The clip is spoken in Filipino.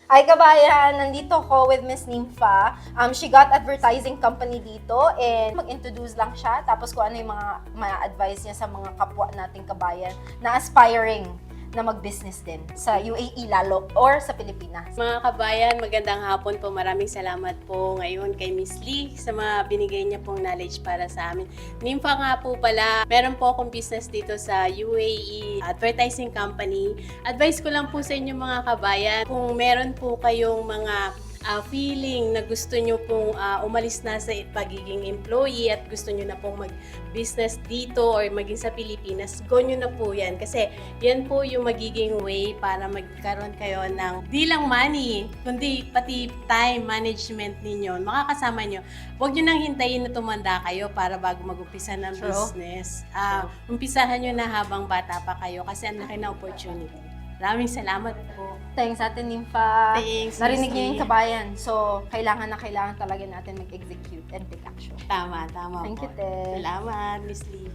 Ay kabayan, nandito ko with Miss Nympha. She got advertising company dito and mag-introduce lang siya tapos kung ano yung mga advice niya sa mga kapwa nating kabayan na aspiring na mag-business din sa UAE lalo or sa Pilipinas. Mga kabayan, magandang hapon po. Maraming salamat po ngayon kay Miss Lee sa mga binigay niya pong knowledge para sa amin. Nympha nga po pala, meron po akong business dito sa UAE Advertising Company. Advice ko lang po sa inyo mga kabayan, kung meron po kayong mga feeling na gusto nyo pong umalis na sa pagiging employee at gusto nyo na pong mag-business dito or maging sa Pilipinas, go nyo na po yan. Kasi yan po yung magiging way para magkaroon kayo ng di lang money, kundi pati time management ninyo, makakasama nyo. Huwag nyo nang hintayin na tumanda kayo para bago mag-umpisa ng business. Umpisahan nyo na habang bata pa kayo kasi ang laki na opportunity. Maraming salamat po. Thanks Ate Nympha. Thanks, Narinig Miss niyo yung Lee. kabayan. So, kailangan talaga natin mag-execute and take action. Tama Thank po. you, Te. Salamat, Miss Lee.